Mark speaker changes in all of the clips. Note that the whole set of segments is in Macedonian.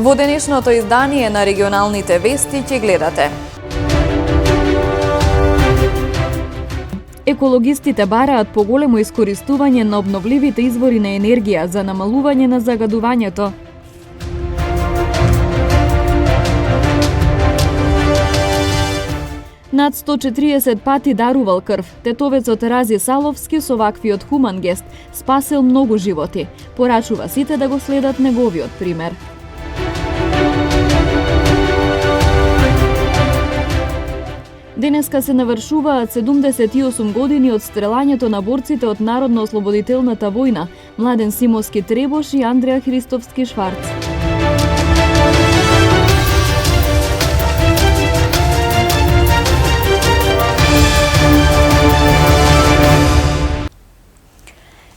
Speaker 1: Во денешното издание на регионалните вести ќе гледате. Екологистите бараат поголемо искористување на обновливите извори на енергија за намалување на загадувањето. Над 140 пати дарувал крв, тетовецот Рази Саловски со ваквиот хуман гест спасил многу животи. Порачува сите да го следат неговиот пример. Денеска се навршуваат 78 години од стрелањето на борците од Народно-ослободителната војна Младен Симовски Требош и Андреа Христовски Шварц.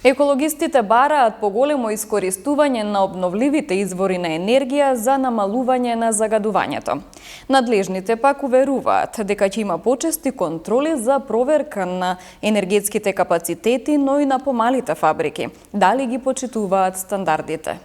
Speaker 1: Екологистите бараат поголемо искористување на обновливите извори на енергија за намалување на загадувањето. Надлежните пак уверуваат дека ќе има почести контроли за проверка на енергетските капацитети, но и на помалите фабрики. Дали ги почитуваат стандардите?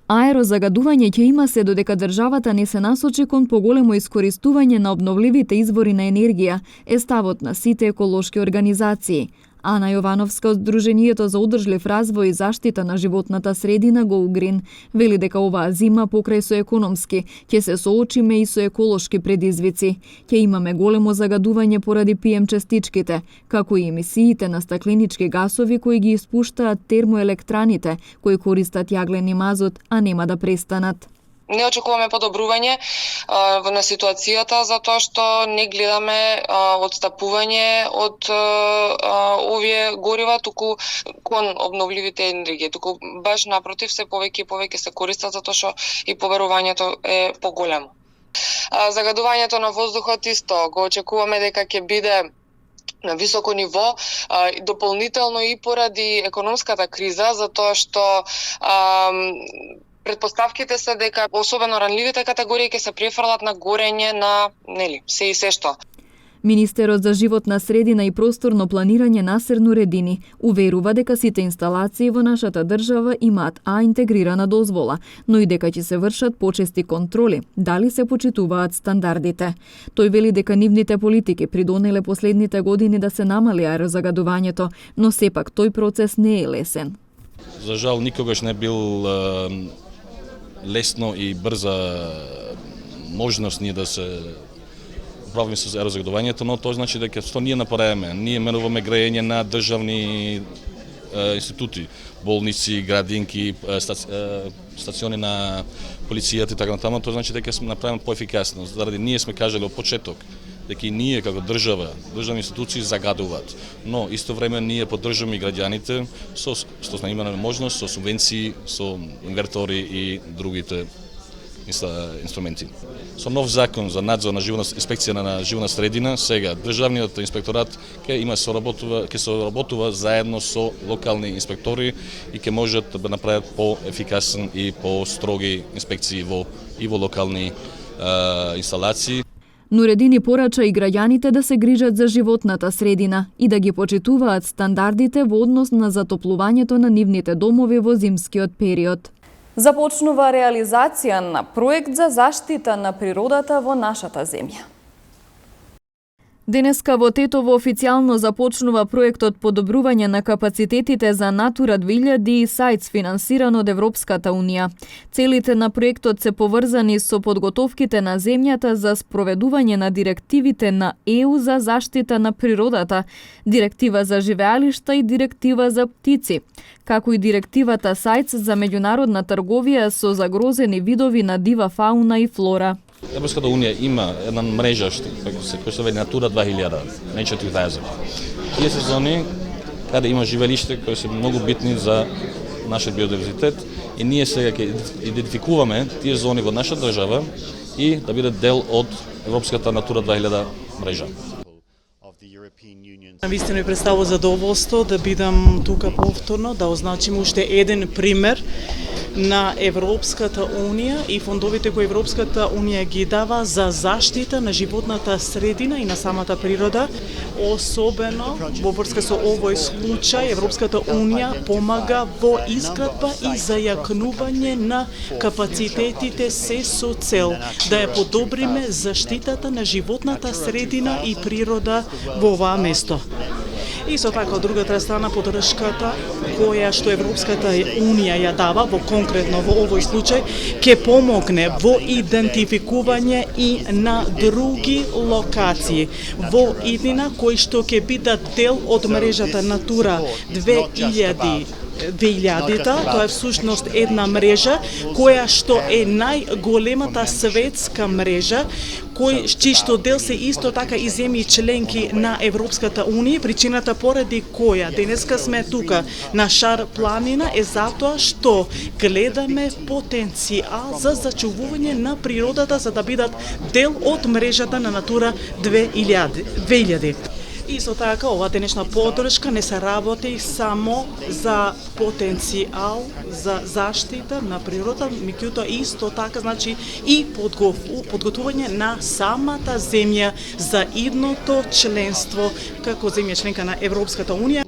Speaker 1: Аерозагадување ќе има се додека државата не се насочи кон поголемо искористување на обновливите извори на енергија, е ставот на сите еколошки организации. Ана Јовановска од Сдруженијето за одржлив развој и заштита на животната средина Go Green вели дека оваа зима покрај со економски ќе се соочиме и со еколошки предизвици. Ќе имаме големо загадување поради PM частичките, како и емисиите на стакленички гасови кои ги испуштаат термоелектраните, кои користат јаглен и мазот, а нема да престанат.
Speaker 2: Не очекуваме подобрување на ситуацијата затоа што не гледаме одстапување од овие горива туку кон обновливите енергии, туку баш напротив се повеќе и повеќе се користат затоа што и поверувањето е поголемо. Загадувањето на воздухот исто го очекуваме дека ќе биде на високо ниво, дополнително и поради економската криза, затоа што предпоставките се дека особено ранливите категории ќе се префрлат на горење на, се и се што.
Speaker 1: Министерот за животна средина и просторно планирање Насер Нуредини уверува дека сите инсталации во нашата држава имаат интегрирана дозвола, но и дека ќе се вршат почести контроли, дали се почитуваат стандардите. Тој вели дека нивните политики придонеле последните години да се намали аерозагадувањето, но сепак тој процес не е лесен.
Speaker 3: За жал никогаш не бил лесно и брза можност ние да се управиме со аерозагадувањето, но тоа значи дека што ние направиме. Ние меруваме грејење на државни институти, болници, градинки, стациони на полицијата и така натаму. Тоа значи дека сме направени поефикасно. Заради ние сме кажале од почеток дека и ние како држава, државни институции загадуваат, но исто време ние поддржуваме и граѓаните што сме имале можност со субвенции, со инвертори и другите инструменти. Со нов закон за надзор на инспекција на животна средина, сега државниот инспекторат ќе соработува заедно со локални инспектори и ќе можат да направат поефикасен и построги инспекции во локални инсталации.
Speaker 1: Нуредини порача и граѓаните да се грижат за животната средина и да ги почитуваат стандардите во однос на затоплувањето на нивните домови во зимскиот период. Започнува реализација на проект за заштита на природата во нашата земја. Денеска во Тетово официјално започнува проектот подобрување на капацитетите за Натура 2000 и сајц финансиран од Европската унија. Целите на проектот се поврзани со подготовките на земјата за спроведување на директивите на ЕУ за заштита на природата, директива за живеалишта и директива за птици, како и директивата сајц за меѓународна трговија со загрозени видови на дива фауна и флора.
Speaker 3: Европската унија има една мрежа која се вели Натура 2000, Nature 2000. Тие се зони каде има живеалиште кои се многу битни за нашиот биодиверзитет и ние сега ќе идентификуваме тие зони во наша држава и да бидат дел од Европската Натура 2000 мрежа.
Speaker 4: Навистина ми представува задоволство да бидам тука повторно, да означим уште еден пример на Европската Унија и фондовите кои Европската Унија ги дава за заштита на животната средина и на самата природа, особено во врска со овој случај Европската Унија помага во изградба и зајакнување на капацитетите се со цел да ја подобриме заштитата на животната средина и природа во оваа место. Исто така, од другата страна, поддршката која што Европската Унија ја дава во конкретно во овој случај ќе помогне во идентификување и на други локации во иднина кои што ќе бидат дел од мрежата Натура 2000-та, тоа е всушност една мрежа која што е најголемата светска мрежа, чишто дел се исто така и земји членки на Европската Унија. Причината поради која денеска сме тука на Шар планина е затоа што гледаме потенцијал за зачувување на природата за да бидат дел од мрежата на Натура 2000. Исто така, ова денешна поддршка не се работи само за потенцијал за заштита на природата, меѓутоа исто така значи и подготвување на самата земја за идното членство како земја членка на Европската Унија.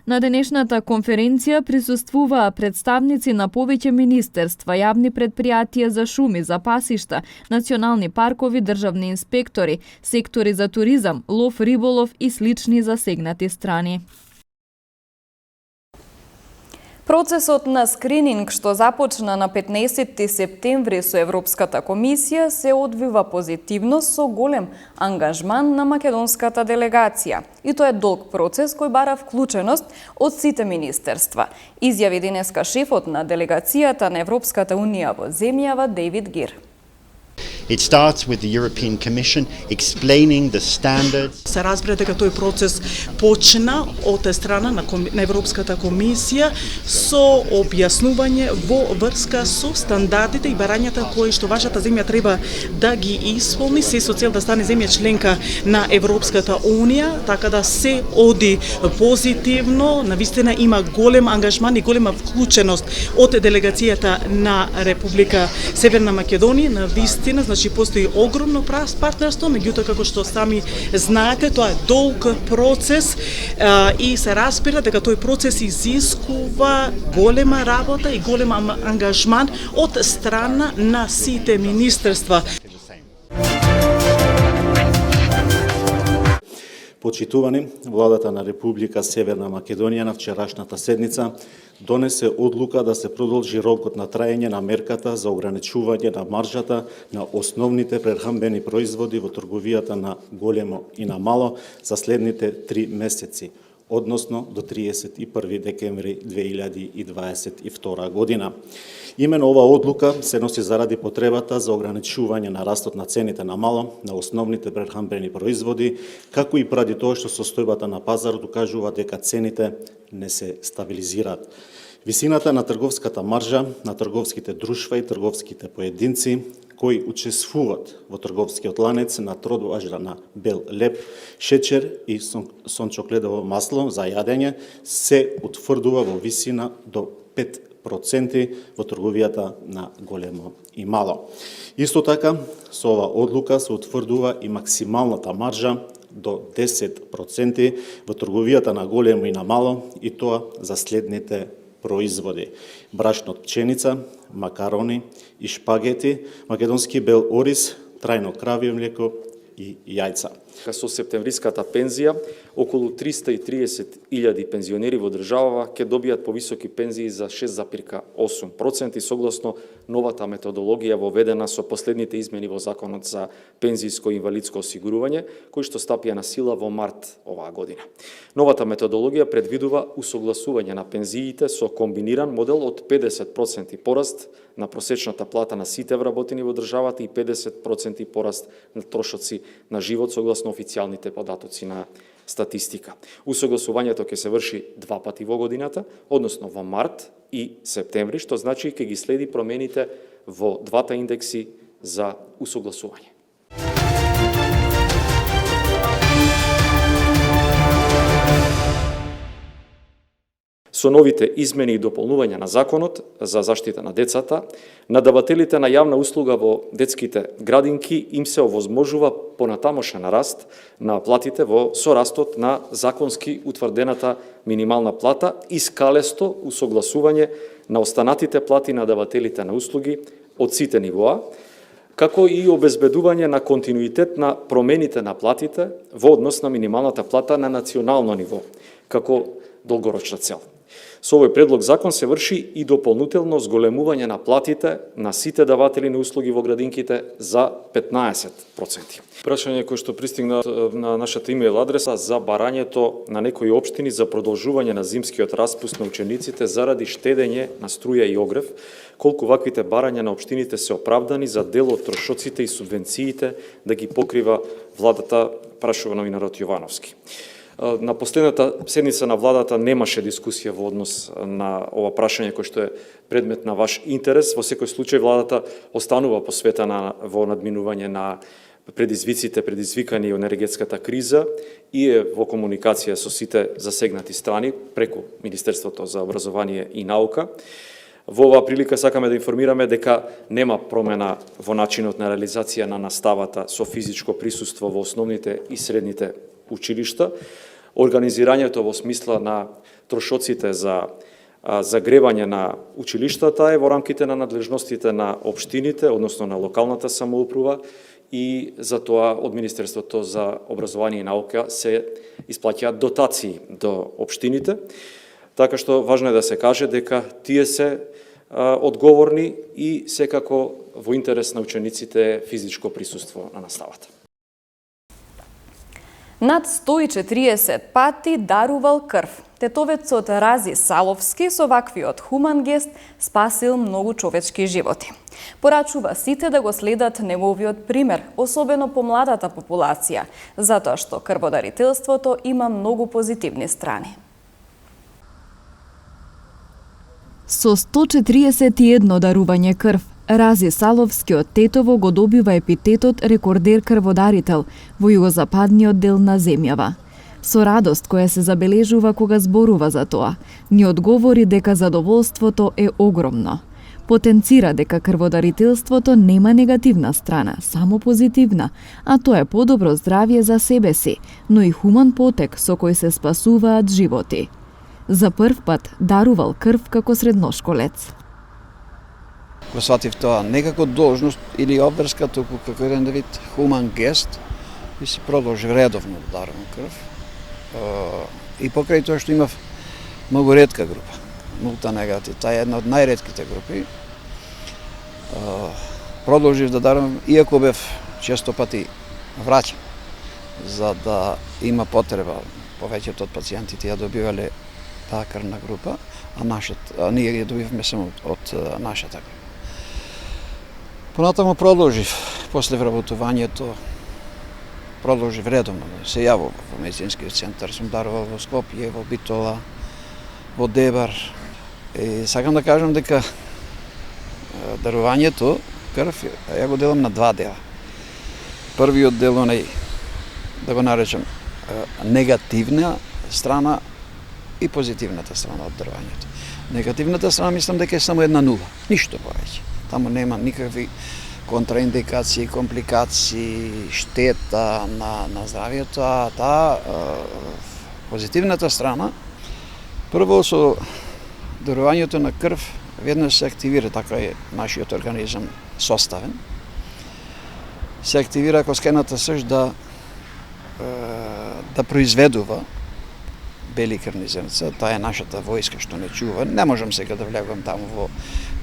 Speaker 1: На денешната конференција присуствуваа представници на повеќе министерства, јавни предпријатија за шуми, за пасишта, национални паркови, државни инспектори, сектори за туризам, лов, риболов и слични засегнати страни. Процесот на скрининг што започна на 15 септември со Европската комисија се одвива позитивно со голем ангажман на македонската делегација. И тоа е долг процес кој бара вклученост од сите министерства. Изјави денеска шефот на делегацијата на Европската Унија во земјава Дейвид Гир.
Speaker 5: It starts with the European Commission explaining the standards.
Speaker 4: Се разбира дека тој процес почна од страна на Европската комисија со објаснување во врска со стандардите и барањата кои што вашата земја треба да ги исполни се со цел да стане земја членка на Европската Унија, така да се оди позитивно, навистина има голем ангажман и голема вклученост од делегацијата на Република Северна Македонија, навистина значи постои огромно партнерство, меѓутоа како што сами знаете, тоа е долг процес и се разбира дека тој процес изискува голема работа и голем ангажман од страна на сите министерства.
Speaker 6: Почитувани, владата на Република Северна Македонија на вчерашната седница донесе одлука да се продолжи рокот на траење на мерката за ограничување на маржата на основните прехранбени производи во трговијата на големо и на мало за следните 3 месеци, односно до 31 декември 2022 година. Имено ова одлука се носи заради потребата за ограничување на растот на цените на мало на основните прехранбени производи, како и поради тоа што состојбата на пазарот укажува дека цените не се стабилизираат. Висината на трговската маржа на трговските друштва и трговските поединци кои учествуваат во трговскиот ланец на продажба на бел леб, шеќер и сончогледово масло за јадење се утврдува во висина до 5% во трговијата на големо и мало. Исто така, со ова одлука се утврдува и максималната маржа до 10% во трговијата на големо и на мало, и тоа за следните производи: брашно од пченица, макарони и шпагети, македонски бел ориз, трајно кравје млеко и јајца.
Speaker 7: Со септемвриската пензија, околу 330.000 пензионери во државава ќе добијат повисоки пензии за 6,8% согласно новата методологија воведена со последните измени во Законот за пензијско и инвалидско осигурување, кој што стапија на сила во март оваа година. Новата методологија предвидува усогласување на пензиите со комбиниран модел од 50% пораст на просечната плата на сите вработени во државата и 50% пораст на трошоци на живот согласно официјалните податоци на статистика. Усогласувањето ќе се врши 2 пати во годината, односно во март и септември, што значи ќе ги следи промените во двата индекси за усогласување. Со новите измени и дополнувања на законот за заштита на децата, на давателите на јавна услуга во детските градинки им се овозможува понатамошен раст на платите во сорастот на законски утврдената минимална плата и скалесто усогласување на останатите плати на давателите на услуги од сите нивоа, како и обезбедување на континуитет на промените на платите во однос на минималната плата на национално ниво, како долгорочна цел. Со овој предлог закон се врши и дополнително зголемување на платите на сите даватели на услуги во градинките за 15%. Прашање кој што пристигна на нашата имейл адреса за барањето на некои општини за продолжување на зимскиот распуст на учениците заради штедење на струја и огрев, колку ваквите барања на општините се оправдани за дел од трошоците и субвенциите да ги покрива владата, прашува новинарот Јовановски. На последната седница на владата немаше дискусија во однос на ова прашање кој што е предмет на ваш интерес. Во секој случај владата останува посветена во надминување на предизвиците предизвикани од енергетската криза и е во комуникација со сите засегнати страни преку Министерството за образование и наука. Во оваа прилика сакаме да информираме дека нема промена во начинот на реализација на наставата со физичко присуство во основните и средните училишта. Организирањето во смисла на трошоците за загревање на училиштата е во рамките на надлежностите на општините, односно на локалната самоуправа, и за тоа од Министерството за образование и наука се исплаќаат дотации до општините. Така што важно е да се каже дека тие се одговорни и секако во интерес на учениците е физичко присуство на наставата.
Speaker 1: Над 140 пати дарувал крв. Тетовецот Рази Саловски со ваквиот хуман гест спасил многу човечки животи. Порачува сите да го следат неговиот пример, особено по младата популација, затоа што крводарителството има многу позитивни страни. Со 141 дарување крв, Рази Саловски од Тетово го добива епитетот рекордер крводарител во југозападниот дел на земјава. Со радост која се забележува кога зборува за тоа, ни одговори дека задоволството е огромно. Потенцира дека крводарителството нема негативна страна, само позитивна, а тоа е подобро здравје за себе си, но и хуман потек со кој се спасуваат животи. За прв пат дарувал крв како средношколец.
Speaker 8: Го сватив тоа не како должност или обврска, туку како еден вид хуман гест и си продолжив редовно да дарувам крв. И покрај тоа што имав многу ретка група, нулта негатив, таа е една од најретките групи. Продолжив да дарувам, иако бев често пати враќан, за да има потреба. Повеќето од пациентите ја добивале таа крвна група, а ние ја добивме само од нашата група. Понатаму продолжив, после вработувањето, продолжив редовно да се јавувам во медицинскиот центар. Сум дарувал во Скопје, во Битола, во Дебар. И сакам да кажам дека дарувањето крв ја го делам на два дела. Првиот дел онај, да го наречам, негативна страна и позитивната страна од дарувањето. Негативната страна мислам дека е само една нула, ништо повеќе. Таму нема никакви контраиндикации, компликации, штета на здравието, а таа позитивната страна, прво со дарувањето на крв веднаш се активира, така е нашиот организам составен, се активира коскената срж да произведува бели крвни зрнца. Таа е нашата војска што не чува. Не можам сега да влегувам таму во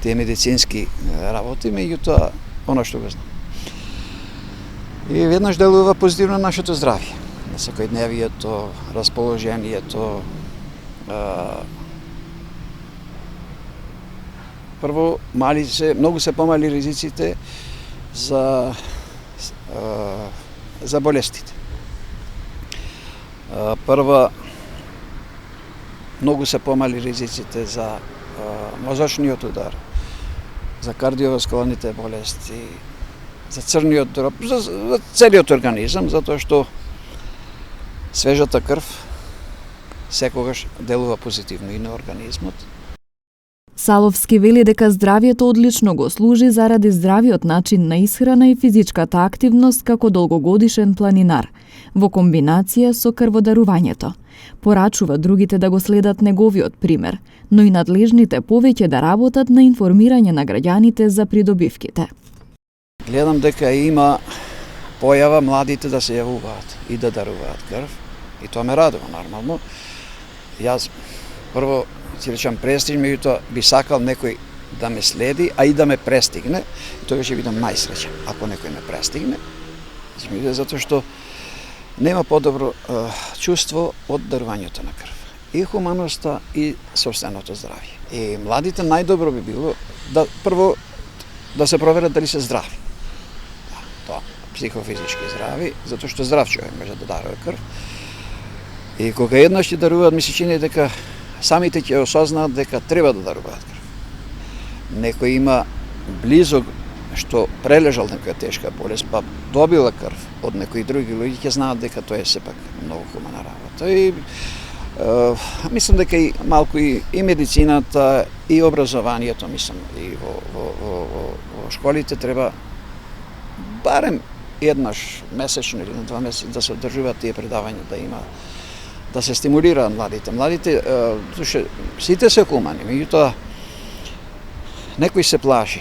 Speaker 8: тие медицински работи, меѓутоа она што го знам. И веднаш делува позитивно на нашето здравје, на секојдневието, расположението. Прво, многу се помали ризиците за болестите. Прва, многу се помали ризиците за мозочниот удар, за кардиоваскуларните болести, за црниот дроб, за целиот организам, затоа што свежата крв секогаш делува позитивно и на организмот.
Speaker 1: Саловски вели дека здравјето одлично го служи заради здравиот начин на исхрана и физичката активност како долгогодишен планинар, во комбинација со крводарувањето. Порачува другите да го следат неговиот пример, но и надлежните повеќе да работат на информирање на граѓаните за придобивките.
Speaker 8: Гледам дека има појава младите да се јавуваат и да даруваат крв, и тоа ме радува нормално. Јас прво си речам престиж, меѓутоа би сакал некој да ме следи, а и да ме престигне, и тогаш ќе бидам најсреќен ако некој ме престигне, затоа што нема подобро чувство од дарувањето на крв. И хуманоста и сопственото здравје. И младите најдобро би било да прво да се проверат дали се здрави. Тоа психофизички здрави, затоа што здрав човек може да дарува крв. И кога еднаш ќе даруваат, ми се чини дека самите ќе осознаат дека треба да даруваат крв. Некој има близок што прележал некоја тешка болест, па добила крв од некои други луѓе, ќе знаат дека тоа е сепак многу хумана работа. И мислам дека и малку и медицината и образованието, мислам, и во школите треба барем еднаш месечно или на 2 месеци да се одржуваат тие предавања, да има, да се стимулираат младите. Младите, сите се хумани, меѓутоа некој се плаши,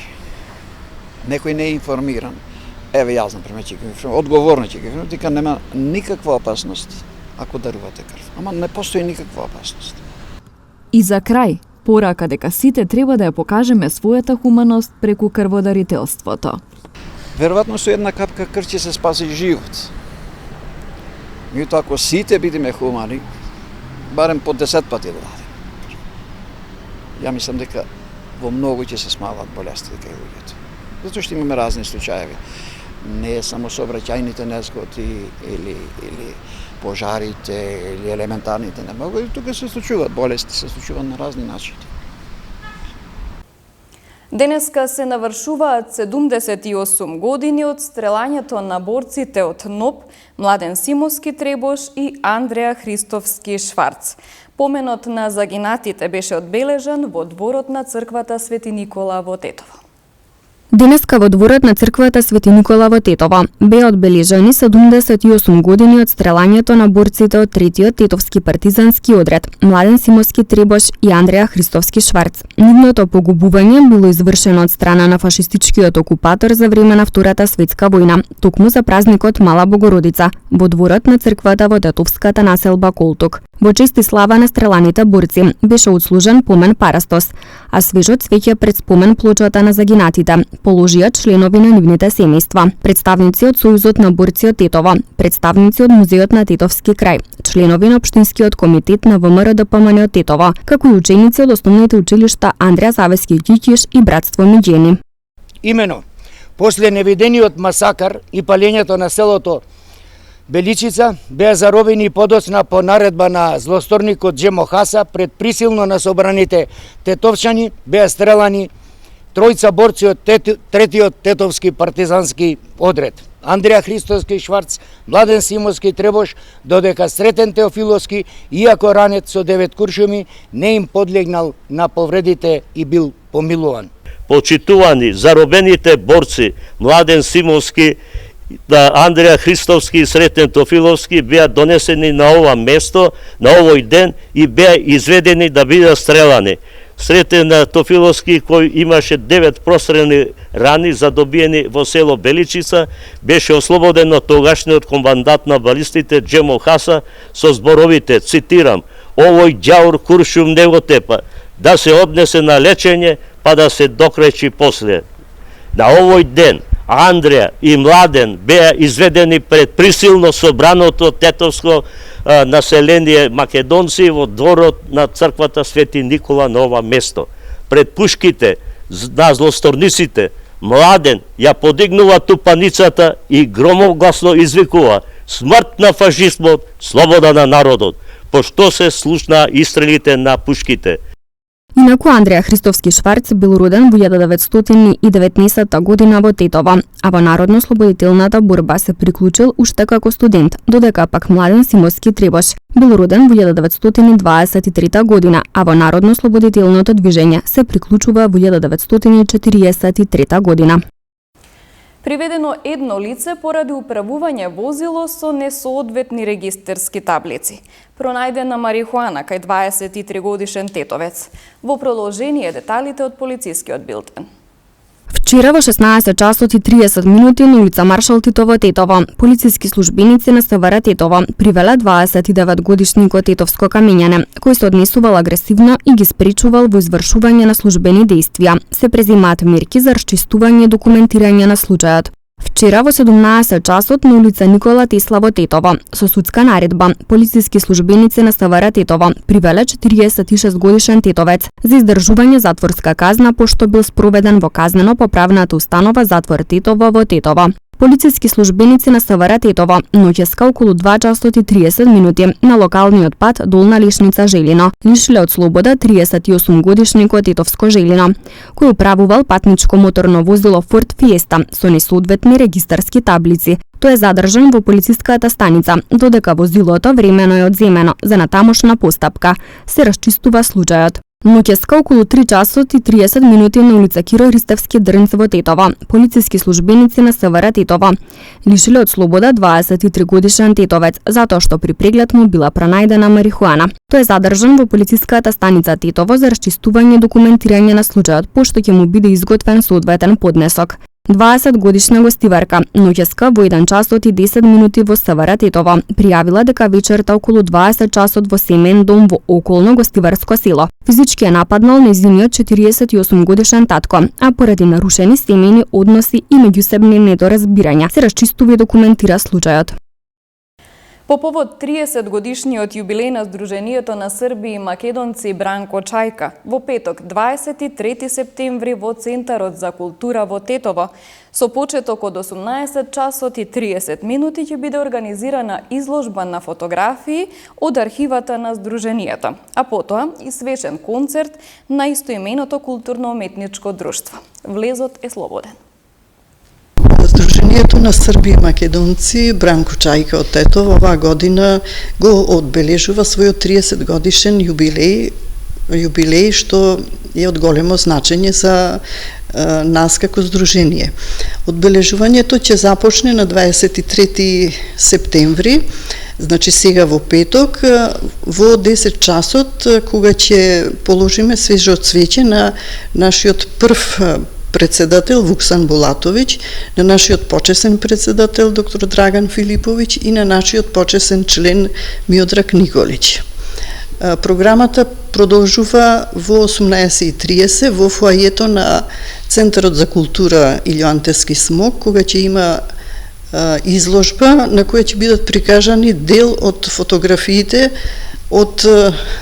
Speaker 8: некој не е информиран. Еве јас, например, ќе ги одговорно ќе ги дека нема никаква опасност ако дарувате крв. Ама не постои никаква опасност.
Speaker 1: И за крај, порака дека сите треба да ја покажеме својата хуманост преку крводарителството.
Speaker 8: Веројатно со една капка крв ќе се спаси живот. Меѓутоа, ако сите бидеме хумани, барем по 10 пати да дадеме. Ја мислам дека во многу ќе се смалат болестите кај луѓето. Затоа што имаме разни случаеви. Не е само сообраќајните незгоди или пожарите или елементарните немоги, тука се случуваат болести, се случуваат на разни начини.
Speaker 9: Денеска се навршуваат 78 години од стрелањето на борците од НОБ Младен Симовски Требош и Андреа Христовски Шварц. Поменот на загинатите беше одбележан во дворот на црквата Свети Никола во Тетово.
Speaker 10: Денеска во дворот на црквата Свети Никола во Тетово беа одбележани 78 години од стрелањето на борците од 3-тиот Тетовски партизански одред Младен Симовски Требош и Андреа Христовски Шварц. Нивното погубување било извршено од страна на фашистичкиот окупатор за време на Втората светска војна, токму за празникот Мала Богородица, во дворот на црквата во Тетовската населба Колтук. Во чест и слава на стреланите борци беше отслужен помен парастос, а свежо цвеќе пред спомен плочата на загинатите положија членови на нивните семејства, представници од Сојузот на борци од Тетово, представници од Музеот на Тетовски крај, членови на Општинскиот комитет на ВМРО ДПМН од Тетово, како и ученици од основните училишта Андреа Савески Кикиш и Братство Миđeni.
Speaker 11: Имено, после невидениот масакар и палењето на селото Беличица беа заробени подоцна по наредба на злосторникот Джемо Хаса пред присилно на собраните тетовчани беа стрелани тројца борци од третиот Тетовски партизански одред. Андреа Христовски Шварц, Младен Симовски Требош, додека Сретен Теофиловски, иако ранет со 9 куршуми, не им подлегнал на повредите и бил помилуван.
Speaker 12: Почитувани заробените борци Младен Симовски, Андреа Христовски и Сретен Теофиловски беа донесени на ова место, на овој ден и беа изведени да бидат стрелани. Сретен Теофиловски, кој имаше 9 прострелни рани задобиени во село Беличица, беше ослободен од тогашниот командант на балистите Джемо Хаса со зборовите, цитирам: "Овој ѓаур куршум не го тепа, да се однесе на лечење, па да се докречи после." На овој ден Андреа и Младен беа изведени пред присилно собраното тетовско население македонци во дворот на црквата Свети Никола на ова место. Пред пушките на злосторниците Младен ја подигнува тупаницата и громогласно извикува: "Смрт на фашизмот, слобода на народот", пошто се слушна истрелите на пушките.
Speaker 10: Инаку Андреја Христовски Шварц бил роден во 1919 година во Тетово, а во народно-слободителната борба се приклучил уште како студент, додека пак Младен Симоски Требош бил роден во 1923 година, а во народно-слободителното движење се приклучува во 1943 година.
Speaker 9: Приведено едно лице поради управување возило со несоодветни регистерски таблици. Пронајдена марихуана кај 23 годишен тетовец. Во продолжение деталите од полицискиот билтен.
Speaker 10: Вчера во 16 часот и 30 минути на улица Маршал Тито во Тетово, полициски службеници на СВР Тетово привеле 29-годишникот тетовско камењане, кој се однесувал агресивно и ги спречувал во извршување на службени действија. Се презимаат мерки за расчистување и документирање на случајот. Вчера во 17 часот на улица Никола Тесла во Тетово, со судска наредба, полициски службеници на СВР Тетово привеле 46 годишен тетовец за издржување затворска казна пошто бил спроведен во казнено-поправната установа Затвор Тетово во Тетово. Полициски службеници на СВР Тетово ноќеска околу 2 часот и 30 минути на локалниот пат Долна Лишница Желино лишиле од слобода 38 годишникот тетовско Желино, кој управувал патничко моторно возило Ford Fiesta со несоодветни регистарски таблици. Тој е задржан во полициската станица, додека возилото времено е одземено за натамошна постапка. Се расчистува случајот. Ноќеска околу 3 часот и 30 минути на улица Киро Ристевски Дрнц во Тетово, полициски службеници на СВР Тетово лишиле од слобода 23 годишен тетовец затоа што при преглед му била пронајдена марихуана. Тој е задржан во полициската станица Тетово за расчистување и документирање на случајот, пошто ќе му биде изготвен соодветен поднесок. 20 годишна гостиварка ноќеска во 1 часот и 10 минути во СВР Тетово пријавила дека вечерта околу 20 часот во семен дом во околно гостиварско село физички е нападнал нејзиниот 48 годишен татко, а поради нарушени семејни односи и меѓусебни недоразбирања се расчистува и документира случајот.
Speaker 9: По повод 30 годишниот јубилеј на Сдруженијето на Срби и Македонци Бранко Чајка, во петок 23 септември во Центарот за култура во Тетово, со почеток од 18 часот и 30 минути ќе биде организирана изложба на фотографии од архивата на Сдруженијето, а потоа и свечен концерт на истоименото културно-уметничко друштво. Влезот е слободен.
Speaker 13: Сдруженијето на Срби и Македонци Бранко Чајка од Тетово оваа година го одбележува својот 30 годишен јубилеј што е од големо значење за нас како здружение. Одбележувањето ќе започне на 23 септември, значи сега во петок, во 10 часот, кога ќе положиме свежо цвеќе на нашиот прв председател Вуксан Булатовиќ, на нашиот почесен председател доктор Драган Филиповиќ и на нашиот почесен член Миодраг Николиќ. Програмата продолжува во 18:30 во фоајето на Центарот за култура Илјо Антевски Смок, кога ќе има изложба на која ќе бидат прикажани дел од фотографиите од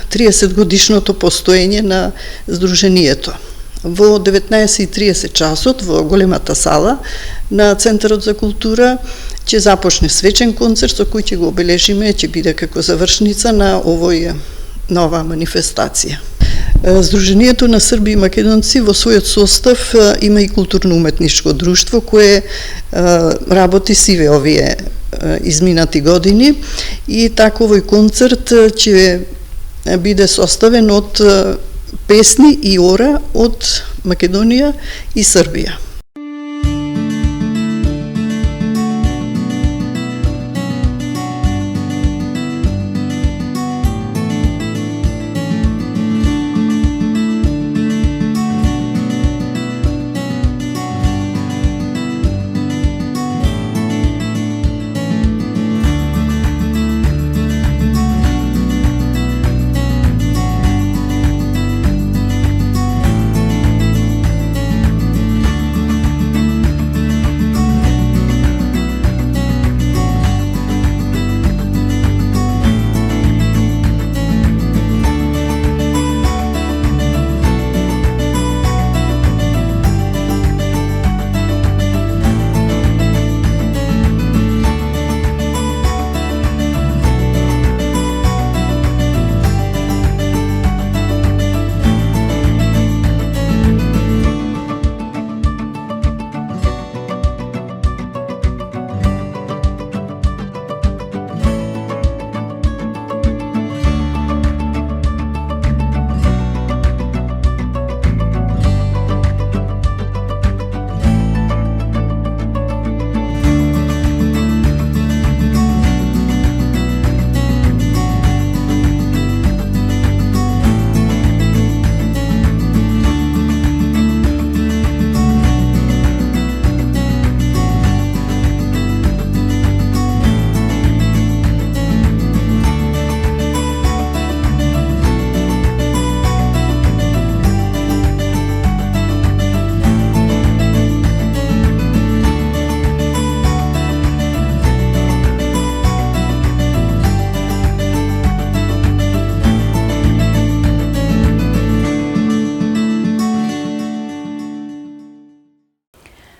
Speaker 13: 30 годишното постоење на Сдруженијето. Во 19:30 часот во големата сала на Центарот за култура ќе започне свечен концерт со кој ќе го обележиме, ќе биде како завршница на овој нова манифестација. Сдруженијето на Срби и Македонци во својот состав има и културно-уметничко друштво кое работи сиве овие изминати години и така овој концерт ќе биде составен од песни и ора од Македонија и Србија.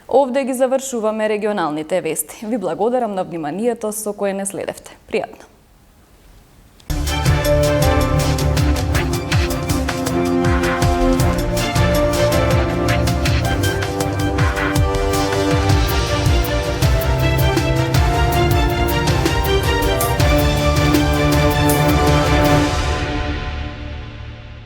Speaker 9: Овде ги завршуваме регионалните вести. Ви благодарам на вниманието со кое не следевте. Пријатно!